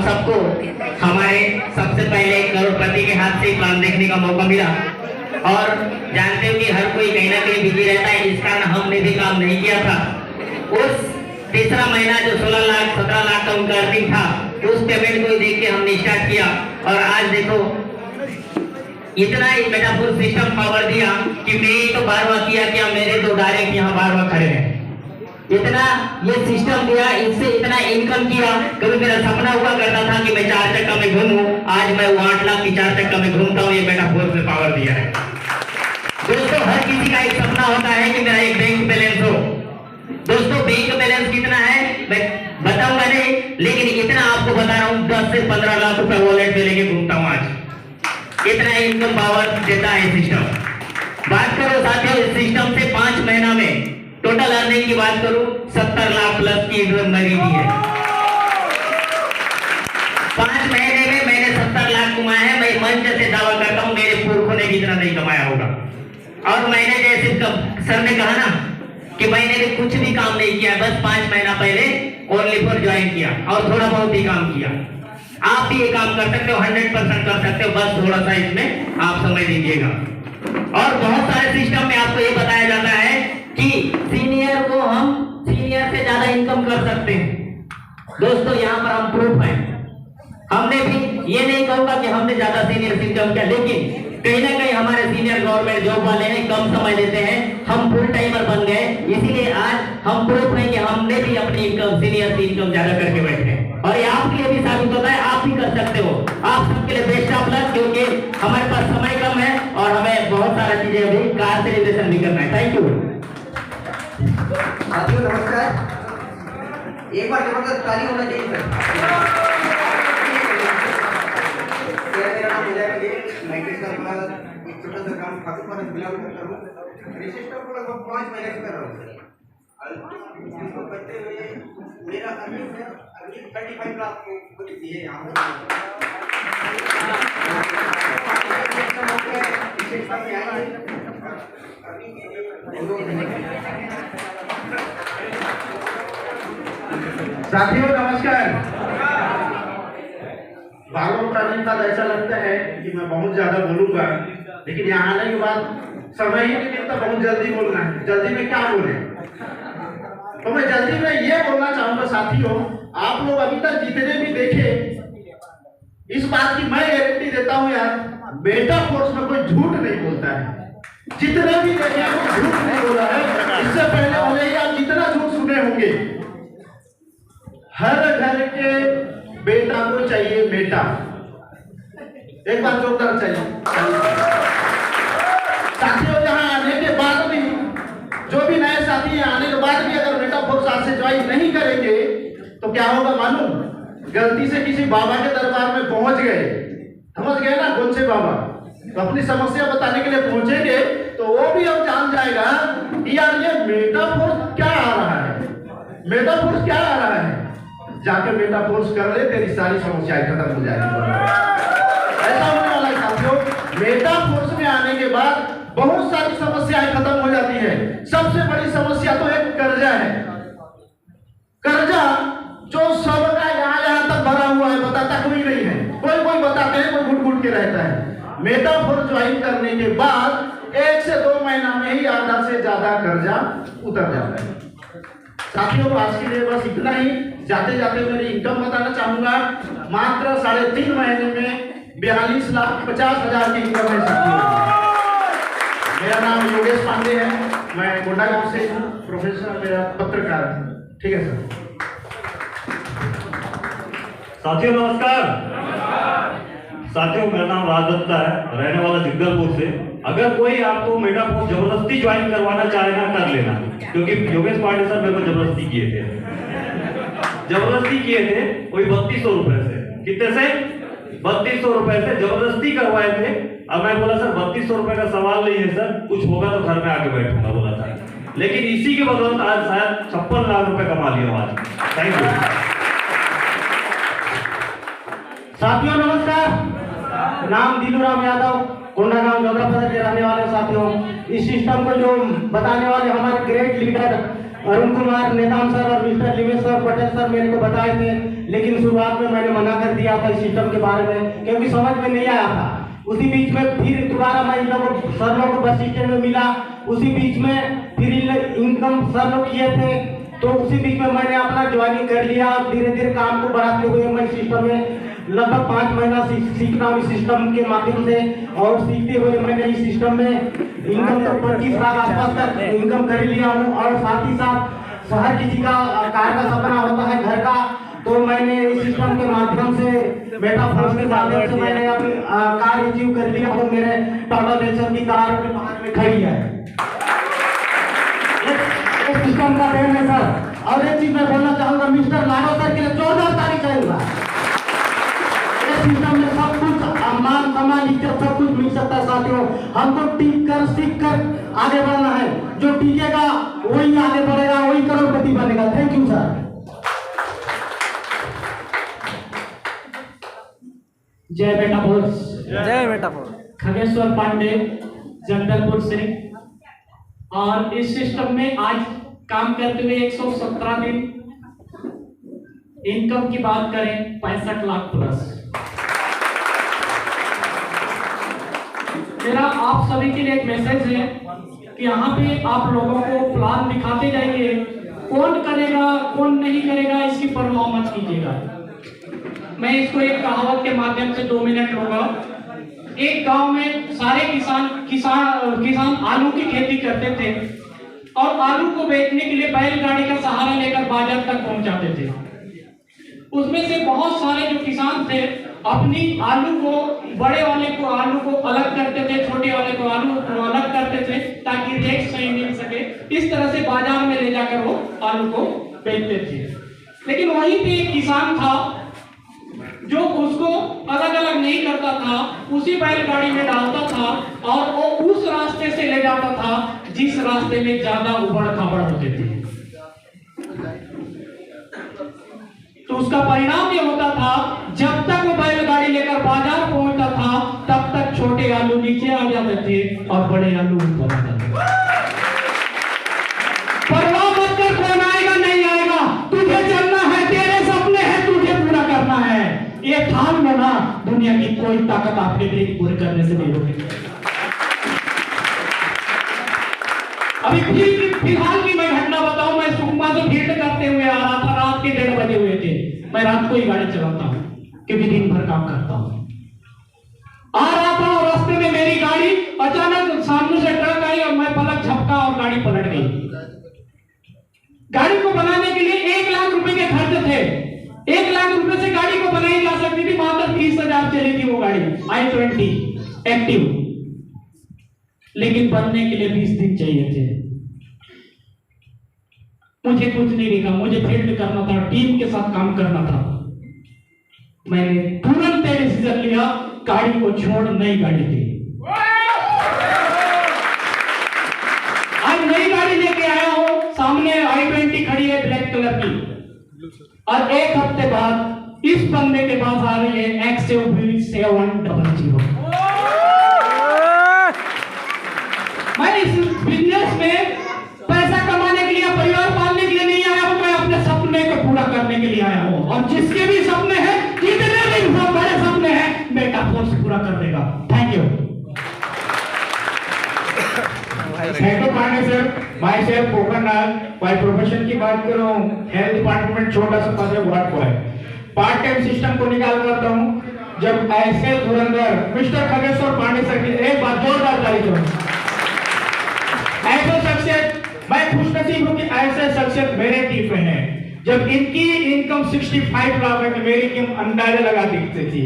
हम सबको हमारे सबसे पहले करोड़पति के हाथ से प्लान देखने का मौका मिला और जानते हो कि हर कोई कहीं ना कहीं बिजी रहता है, इस कारण हमने भी काम नहीं किया था। उस तीसरा महीना जो 16 लाख 17 लाख का उनका अर्निंग था, उस पेमेंट को देख के हमने स्टार्ट किया और आज देखो इतना ही मेटाफोर सिस्टम पावर दिया कि मैं तो बारवा किया क्या, मेरे तो डायरेक्ट यहाँ बारवा खड़े हैं। इतना ये सिस्टम दिया, इससे इतना इनकम किया। कभी मेरा सपना हुआ करता था कि मैं 4 चक्का में घूमूं, आज मैं 8 लाख की 4 चक्का में घूमता हूँ। ये मेटाफोर ने पावर दिया है। दोस्तों हर किसी का एक सपना होता है कि मेरा एक बैंक बैलेंस हो। दोस्तों बैंक बैलेंस कितना है मैं बताऊंगा नहीं, लेकिन इतना आपको बता रहा हूँ 10 से 15 लाख रुपए वॉलेट में लेके घूमता हूँ आज। इतना इनकम पावर देता है सिस्टम। बात करो साथियों इस सिस्टम से 5 महीना में टोटल अर्निंग की बात करूं 70 लाख प्लस की मरी दी है। 5 महीने में मैंने 70 लाख कमाया है। मैं मंच से दावा करता हूं मेरे पुरखों ने भी इतना नहीं कमाया होगा। और मैंने जैसे सर ने कहा ना कि मैंने भी कुछ भी काम नहीं किया, बस 5 महीना पहले ओनली फॉर ज्वाइन किया और थोड़ा बहुत ही काम किया। आप भी ये काम कर सकते हो, 100% कर सकते हो, बस थोड़ा सा इसमें आप समय दीजिएगा। और बहुत सारे सिस्टम में आपको ये बताया जाता है कि सीनियर को हम सीनियर से ज्यादा इनकम कर सकते हैं। दोस्तों यहाँ पर हम प्रूफ है। हमने भी ये नहीं कहूंगा कि हमने ज्यादा सीनियर इनकम किया, लेकिन कहीं ना कहीं हमारे सीनियर गवर्नमेंट जॉब वाले हैं, कम समय देते हैं, हम फुल टाइमर बन गए। इसीलिए आज हम प्रूफ है कि हमने भी अपनी इनकम सीनियर से इनकम ज्यादा करके बैठे। और ये आपके लिए भी साबित होता है, आप भी कर सकते हो। आप सबके लिए बेस्ट ऑफ लक, क्योंकि हमारे पास समय कम है और हमें बहुत सारा चीजें अभी कार सेलिब्रेशन भी करना है। थैंक यू साथियों नमस्कार। एक बार जबरदस्त ताली होना चाहिए सर। मेरा नाम विजय बघेल, मैं कृष्णा एक छोटा सा काम खातून बिलोंग करता हूँ। सिस्टम को लगभग 5 महीने से कर रहा हूँ सर। इसको करते हुए मेरा अर्निंग है अभी 35 लाख को दिए यहाँ पर। साथियों नमस्कार। भागवत टाइम का ऐसा लगता है कि मैं बहुत ज्यादा बोलूंगा, लेकिन यहाँ आने के बाद समय ही नहीं मिलता, बहुत जल्दी बोलना है। जल्दी में क्या बोले, तो मैं जल्दी में ये बोलना चाहूंगा साथियों, आप लोग अभी तक जितने भी देखे, इस बात की मैं गारंटी देता हूँ यार, मेटाफोर्स में कोई झूठ नहीं बोलता है। जितने भी देखे वो झूठ नहीं बोला है। इससे पहले वाले ही आप जितना झूठ सुने होंगे, हर घर के बेटा को चाहिए बेटा। एक बात जोरदार चाहिए साथियों। यहाँ आने के बाद भी जो भी नए साथी हैं, आने के बाद भी अगर मेटाफोर्स आज से ज्वाइन नहीं करेंगे तो क्या होगा मालूम? गलती से किसी बाबा के दरबार में पहुंच गए, समझ गए ना, कौन से बाबा, तो अपनी समस्या बताने के लिए पहुंचेंगे तो वो भी अब जान जाएगा कि यार ये मेटाफोर्स क्या आ रहा है, मेटाफोर्स क्या आ रहा है। जाकर मेटाफोर्स कर ले, तेरी सारी समस्याएं खत्म हो जाएगी। ऐसा होने वाला है साथियों। मेटाफोर्स में आने के बाद बहुत सारी समस्याएं खत्म हो जाती है। सबसे बड़ी समस्या तो एक कर्जा है। कर्जा जो सबका यहाँ तक भरा हुआ है, बताता कोई नहीं है। कोई बताते हैं, कोई घुट के रहता है। मेटाफोर्स ज्वाइन करने के बाद 1 से 2 महीना में ही आधा से ज्यादा कर्जा उतर जाता है। साथियों आज के लिए बस इतना ही। जाते जाते मेरी इनकम बताना चाहूंगा। मात्र 3.5 महीने में 42,50,000 की इनकम है साथियों। मेरा नाम योगेश पांडे है, मैं गोंडा गांव से हूँ, प्रोफेसर मेरा पत्रकार है। ठीक है सर। साथियों नमस्कार। साथियों मेरा नाम राज दत्ता है, रहने वाला जगदलपुर से। अगर कोई आपको मेटाफोर्स जबरदस्ती ज्वाइन करवाना चाहे ना, कर लेना, क्योंकि योगेश पांडे सर मेरे को जबरदस्ती किए थे। कोई 3200 रुपए से। कितने से? 3200 रुपए से जबरदस्ती करवाए थे। अब मैं बोला सर 3200 रुपए का सवाल नहीं है सर, कुछ होगा तो घर में आके बैठूंगा बोला था। लेकिन इसी के बदौलत आज शायद 56 लाख रुपए कमा लिया आज। थैंक यू साथियों नमस्कार। नाम दिलूराम यादव, कोंडा गांव जोधपुर के रहने वाले साथियों। इस सिस्टम को जो बताने वाले हमारे great leader Arun Kumar Netam sir और मिस्टर लिवेश पटेल सर मेरे को बताए थे, लेकिन शुरुआत में मैंने मना कर दिया था इस सिस्टम के बारे में, क्योंकि समझ में नहीं आया था। उसी बीच में फिर दोबारा मैं इन लोगों सर लोग को बस स्टैंड में मिला, उसी बीच में फिर इनकम सर लोग किए थे, तो उसी बीच में मैंने अपना ज्वाइनिंग कर लिया। धीरे धीरे काम को बढ़ाते हुए मैं सिस्टम में लगभग 5 महीना सीख रहा हूँ इस सिस्टम के माध्यम से, और सीखते हुए मैंने इस सिस्टम में इनकम तो 25 लाख आसपास तक इनकम कर लिया हूँ। और साथ ही साथ हर किसी का कार का सपना होता है, घर का, तो मैंने इस सिस्टम के माध्यम से बेटा फोर्स के माध्यम से मैंने अपनी कार अचीव कर लिया और मेरे टाटा नेक्सन की कार अपने बाहर में खड़ी है। इस सिस्टम का देन है सर। और एक चीज मैं बोलना चाहूंगा, मिस्टर लाडो सर के लिए जोरदार तारीफ चाहिए। इस सिस्टम में सब कुछ मान सम्मान इज्जत सब कुछ मिल सकता है साथियों। हमको टीक कर सीख कर आगे बढ़ना है, जो टीकेगा वही आगे बढ़ेगा, वही करोड़पति बनेगा। Thank you sir. जय बेटा फोर्स। जय बेटा फोर्स। खगेश्वर पांडे, जगदलपुर से। और इस सिस्टम में आज काम करते हुए 117 दिन, इनकम की बात करें 65 लाख प्लस। मेरा आप सभी के लिए एक मैसेज है कि यहाँ पे आप लोगों को प्लान दिखाते जाइए, कौन करेगा कौन नहीं करेगा इसकी परवाह मत कीजिएगा। मैं इसको एक कहावत के माध्यम से 2 मिनट लूंगा। एक गांव में सारे किसान आलू की खेती करते थे और आलू को बेचने के लिए बैलगाड़ी का सहारा लेकर बाजार तक पहुंचाते थे। उसमें से बहुत सारे जो किसान थे अपनी आलू को, बड़े वाले को आलू को अलग करते थे, छोटे वाले को आलू को अलग करते थे ताकि रेट सही मिल सके। इस तरह से बाजार में ले जाकर वो आलू को बेचते थे। लेकिन वहीं पे एक किसान था जो उसको अलग अलग नहीं करता था, उसी बैलगाड़ी में डालता था और वो उस रास्ते से ले जाता था जिस रास्ते में ज्यादा उबड़ खाबड़ होते थे। तो उसका परिणाम ये होता था, जब तक वो बैलगाड़ी लेकर बाजार पहुंचता था तब तक छोटे आलू नीचे आ जाते थे और बड़े आलू ऊपर आ जाते थे। परवाह मत कर कौन आएगा नहीं आएगा, तुझे चलना है, तेरे सपने हैं, तुझे पूरा करना है। ये ठान लो ना, दुनिया की कोई ताकत आपके लिए पूरे करने से नहीं रोकेगी। अभी फिलहाल की मैं घटना बताऊं, मैं सुकमा से फील्ड करते हुए आ रहा था, रात के 1:30 बजे हुए थे। मैं रात को ही गाड़ी चलाता हूं क्योंकि दिन भर काम करता हूं। आ रहा था और रास्ते में मेरी गाड़ी अचानक सामने से ट्रक आई और मैं पलक झपका और गाड़ी पलट गई। गाड़ी को बनाने के लिए 1 लाख रुपए के खर्च थे। 1 लाख रुपए से गाड़ी को बनाई जा सकती थी, मात्र 30,000 चली थी वो गाड़ी i20 एक्टिव, लेकिन बनने के लिए 20 दिन चाहिए थे। मुझे कुछ नहीं दिखा, मुझे फील्ड करना था, टीम के साथ काम करना था। मैंने तुरंत डिसीजन लिया, गाड़ी को छोड़ नई गाड़ी ली। आज नई गाड़ी लेके आया हूं, सामने i20 खड़ी है ब्लैक कलर की, और 1 हफ्ते बाद इस बंदे के पास आ रही है XUV700। मैं इस बिजनेस में पैसा कमाने के लिए, परिवार पालने के लिए नहीं आया हूं, मैं अपने सपने को पूरा करने के लिए आया हूं। और जिसके भी सपने हैं, जितने भी बड़े सपने हैं, बेटा फोर्स पूरा कर देगा। Thank you. Thank you Pande sir. Myself Pokharnag. By profession की बात करूं, हेल्थ डिपार्टमेंट छोटा सा पद है, ward boy. Part time system को निकाल करता हूं। जब ऐसे धुरंधर मिस्टर खगेश्वर पांडे सर की एक बार जोरदार ताली दो। ऐसे शख्सियत, मैं खुशनसीब हूं कि ऐसे शख्सियत मेरे टीम में है। जब इनकी इनकम 65 लाख है, मेरी इनकम अंदाजा लगा सकती थी।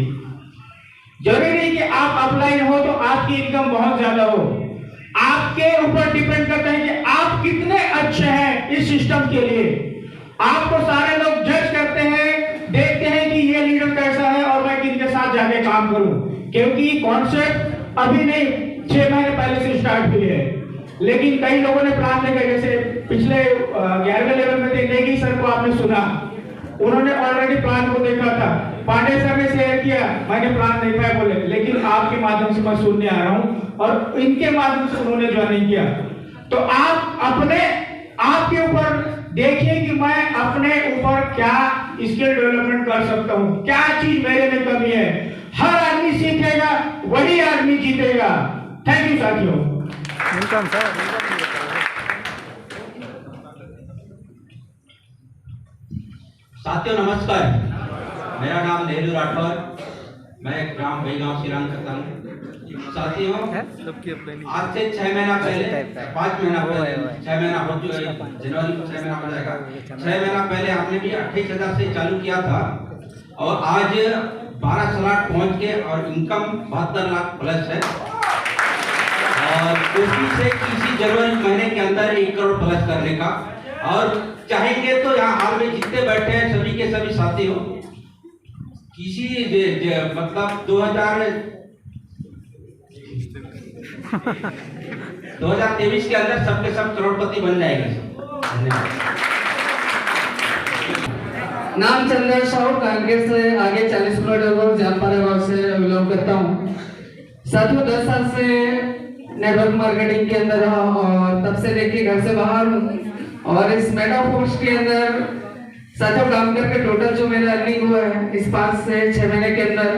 जरूरी नहीं कि आप अपलाइन हो तो आपकी इनकम बहुत ज्यादा हो, आपके ऊपर डिपेंड करता है कि आप कितने अच्छे हैं इस सिस्टम के लिए। आपको सारे लोग जज करते हैं, देखते हैं कि ये लीडर कैसा है और मैं किनके साथ जाके काम करूं, क्योंकि कॉन्सेप्ट अभी नहीं 6 महीने पहले से स्टार्ट हुई है। लेकिन कई लोगों ने प्लान देखा, जैसे पिछले 11वें लेवल में थे नेगी सर को आपने सुना, उन्होंने ऑलरेडी प्लान को देखा था। पांडे सर ने शेयर किया, मैंने प्लान देखा है बोले, लेकिन आपके माध्यम से मैं सुनने आ रहा हूं और इनके माध्यम से उन्होंने ज्वाइन किया। तो आप अपने आपके ऊपर देखिए कि मैं अपने ऊपर क्या स्किल डेवलपमेंट कर सकता हूँ, क्या चीज मेरे में कमी है। हर आदमी सीखेगा, वही आदमी जीतेगा। थैंक यू साथियों। साथियों नमस्कार, मेरा नाम नेहरू राठौर, मैं ग्राम बेगांव सिरान करता हूँ। साथियों आज से 6 महीना पहले, 5 महीना पहले, 6 महीना हो चुका है, जनवरी में 6 महीना हो जाएगा। 6 महीना पहले हमने भी 28,000 से चालू किया था और आज 12 लाख पहुंच के और इनकम 72 लाख प्लस है और कोशिश है कि इसी जनवरी महीने के अंदर 1 करोड़ प्लस करने का। और चाहेंगे तो यहाँ हाल में जितने बैठे हैं सभी के सभी साथी हो, किसी मतलब 2023 के अंदर सबके सब करोड़पति बन जाएंगे। नाम चंदर साहू, कांग्रेस से आगे 40 किलोमीटर जामपारा गांव से बिलोंग करता हूँ। साथियों 10 साल से नेटवर्क मार्केटिंग के अंदर रहा और तब से लेके घर से बाहर हूँ और इस मेटाफोर्स के अंदर साथियों काम करके टोटल जो मेरा अर्निंग हुआ है इस 5 से 6 महीने के अंदर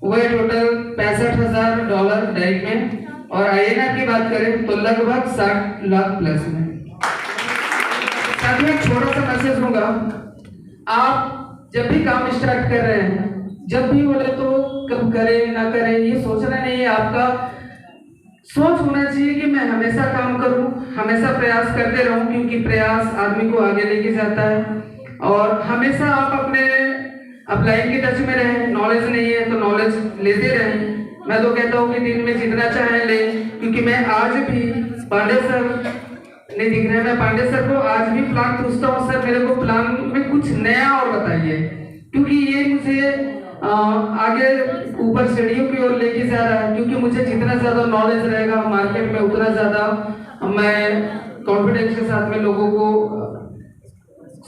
वो है टोटल $65,000 डायरेक्ट में और INR की बात करें तो लगभग 60 लाख प्लस में। साथियों एक छोटा सा मैसेज दूंगा, आप जब भी काम स्टार्ट कर रहे हैं, जब भी बोले तो कब करें ना करें ये सोचना नहीं है, आपका सोच होना चाहिए कि मैं हमेशा काम करूं, हमेशा प्रयास करते रहूं, क्योंकि प्रयास आदमी को आगे लेके जाता है। और हमेशा आप अपने अपलाइन के टच में रहें, नॉलेज नहीं है तो नॉलेज लेते रहें। मैं तो कहता हूं कि दिन में जितना चाहे लें, क्योंकि मैं आज भी पांडे सर नहीं दिख रहे, मैं पांडे सर को आज भी प्लान पूछता हूँ, सर मेरे को प्लान में कुछ नया और बताइए, क्योंकि ये मुझे आगे ऊपर सीढ़ियों की ओर लेके जा रहा है। क्योंकि मुझे जितना ज्यादा नॉलेज रहेगा मार्केट में उतना ज्यादा मैं कॉन्फिडेंस के साथ में लोगों को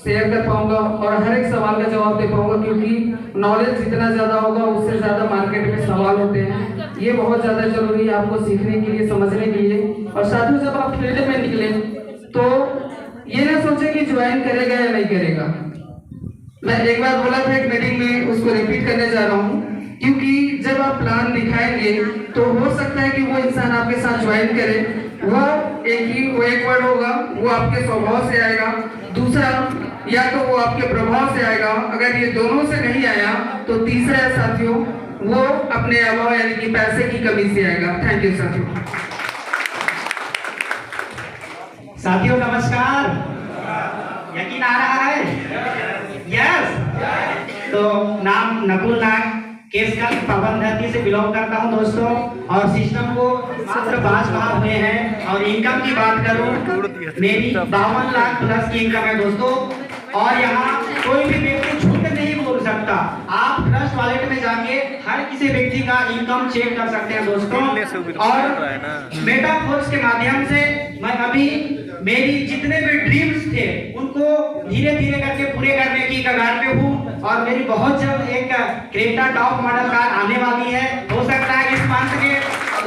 शेयर कर पाऊंगा और हर एक सवाल का जवाब दे पाऊंगा, क्योंकि नॉलेज जितना ज्यादा होगा उससे ज्यादा मार्केट में सवाल होते हैं। ये बहुत ज्यादा जरूरी है आपको सीखने के लिए, समझने के लिए। और साथियों जब आप फील्ड में निकले तो ये ना सोचे कि ज्वाइन करेगा या नहीं करेगा। मैं एक बार बोला था एक मीटिंग में, उसको रिपीट करने जा रहा हूँ, क्योंकि जब आप प्लान दिखाएंगे तो हो सकता है कि वो इंसान आपके साथ ज्वाइन करे, वो एक वर्ड होगा, वो आपके स्वभाव से आएगा, दूसरा या तो वो आपके प्रभाव से आएगा, अगर ये दोनों से नहीं आया तो तीसरा है साथियों वो अपने अभाव यानी कि पैसे की कमी से आएगा। थैंक यू साथियों। साथियों नमस्कार, यकीन आ रहा है? यस। तो नाम नकुल नाग, केसगंज पवन धरती से बिलोंग करता हूं दोस्तों, और सिस्टम को मात्र 5 माह हुए हैं। और इनकम की बात करूं, मेरी 52 लाख प्लस की इनकम है दोस्तों। और यहाँ कोई भी व्यक्ति झूठ नहीं बोल सकता, आप ट्रस्ट वॉलेट में जाके हर किसी व्यक्ति का इनकम चेक कर सकते हैं दोस्तों। और मेटाफोर्स के माध्यम से मैं अभी मेरी जितने भी ड्रीम्स थे उनको धीरे धीरे करके पूरे करने की कगार पे हूँ। और मेरी बहुत जल्द एक क्रेटा टॉप मॉडल कार आने वाली है, हो सकता है इस मंथ के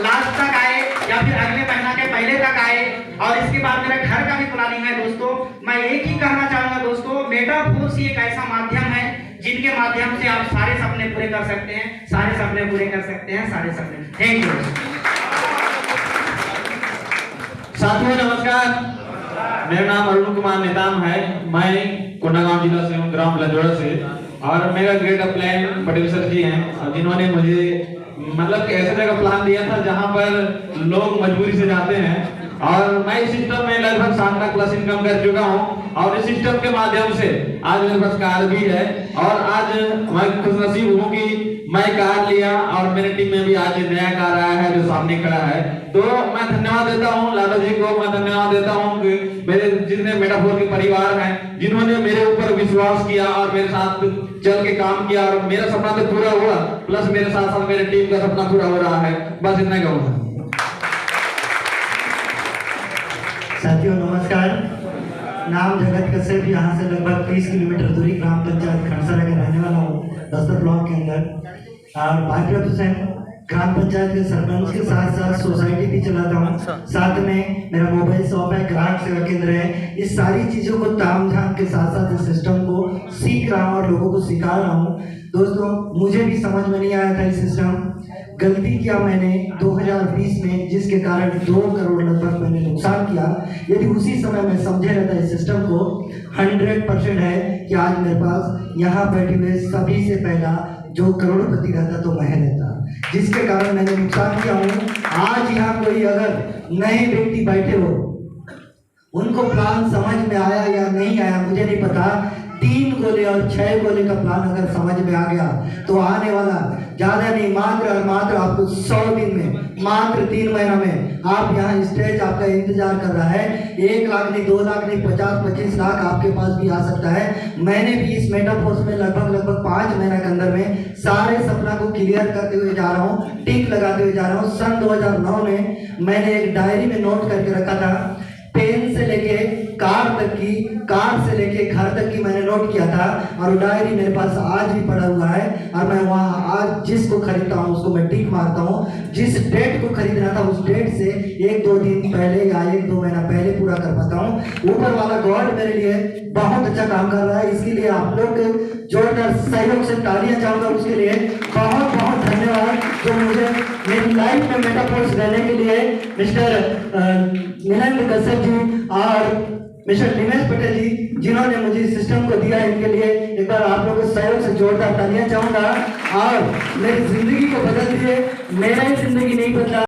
लास्ट तक आए या फिर अगले महीना के पहले तक आए। और इसके बाद मेरा घर का भी प्लानिंग है दोस्तों। मैं एक ही कहना चाहूंगा दोस्तों, मेटाफोर्स एक ऐसा माध्यम है जिनके माध्यम से आप सारे सपने पूरे कर सकते हैं, सारे सपने पूरे कर सकते हैं, सारे सपने। थैंक यू साथियों नमस्कार, मेरा नाम अरुण कुमार नेताम है, मैं कोंडागांव जिला से हूँ, ग्राम लंजोड़ा से। और मेरा ग्रेट अपलाइन पटेल सर जी हैं, जिन्होंने मुझे मतलब ऐसे जगह प्लान दिया था जहाँ पर लोग मजबूरी से जाते हैं। और मैं इस सिस्टम में लगभग 7 लाख प्लस इनकम कर चुका हूँ। और इस सिस्टम के माध्यम से आज मेरे पास कार भी है। और आज मैं खुशनसीब हूँ कि मैं कार लिया और मेरे टीम में भी आज नया कार आया है जो सामने खड़ा है। तो मैं धन्यवाद देता हूँ लाला जी को, मैं धन्यवाद देता हूँ कि मेरे जितने मेटाफोर के परिवार हैं जिन्होंने मेरे ऊपर विश्वास किया और मेरे साथ चल के काम किया। और मेरा सपना तो पूरा हुआ, प्लस मेरे साथ साथ मेरे टीम का सपना पूरा हो रहा है। बस इतना कहूँगा। साथियों नमस्कार, नाम जगत कश्यप, यहाँ से लगभग 30 किलोमीटर दूरी ग्राम पंचायत खड़सरा का रहने वाला हूँ, दस्तर ब्लॉक के अंदर। और बाकी ग्राम पंचायत के सरपंच के साथ साथ सोसाइटी भी चलाता हूँ, साथ में मेरा मोबाइल शॉप है, ग्राहक सेवा केंद्र है। इस सारी चीजों को ताम झाम के साथ साथ इस सिस्टम को सीख रहा हूँ और लोगों को सिखा रहा हूँ। दोस्तों, मुझे भी समझ में नहीं आया था ये सिस्टम। गलती किया मैंने 2020 में, जिसके कारण 2 करोड़ लगभग मैंने नुकसान किया। यदि उसी समय मैं समझे रहता इस सिस्टम को, 100% है कि आज मेरे पास यहाँ बैठे हुए सभी से पहला जो करोड़पति रहता तो मैं रहता, जिसके कारण मैंने नुकसान किया हूँ। आज यहाँ कोई अगर नए व्यक्ति बैठे हो, उनको प्लान समझ में आया या नहीं आया मुझे नहीं पता, 3 गोले और 6 गोले का प्लान अगर समझ में आ गया तो आने वाला ज्यादा नहीं, मात्र और मात्र आपको 100 दिन में, मात्र 3 महीना में आप यहाँ स्टेज आपका इंतजार कर रहा है। 1 लाख नहीं, 2 लाख नहीं, 50-25 लाख आपके पास भी आ सकता है। मैंने भी इस मेटाफोर्स में लगभग 5 महीना के अंदर में सारे सपना को क्लियर करते हुए जा रहा हूँ, टिक लगाते हुए जा रहा हूँ। सन 2009 में मैंने एक डायरी में नोट करके रखा था, पेन से लेके कार तक की, कार से लेके घर तक की मैंने नोट किया था, और वो डायरी मेरे पास आज भी पड़ा हुआ है। और मैं वहाँ आज जिसको खरीदता हूँ उसको मैं टिक मारता हूँ। जिस डेट को खरीदना था उस डेट से 1-2 दिन पहले या 1-2 महीना पहले पूरा कर पाता हूँ। ऊपर वाला गॉड मेरे लिए बहुत अच्छा काम कर रहा है, इसीलिए आप लोग जोरदार सहयोग से तालियां चाहूंगा उसके लिए। बहुत बहुत धन्यवाद जो मुझे मेरी लाइफ में मेटाफोर्स रहने के लिए मिस्टर नीलेंद्र कश्यप जी और मिस्टर निमेश पटेल जी, जिन्होंने मुझे इस सिस्टम को दिया, इनके लिए एक बार आप लोगों के सहयोग से जोरदार तालियां चाहूंगा। और मेरी जिंदगी को बदल दिए, मेरा ही जिंदगी नहीं बदला।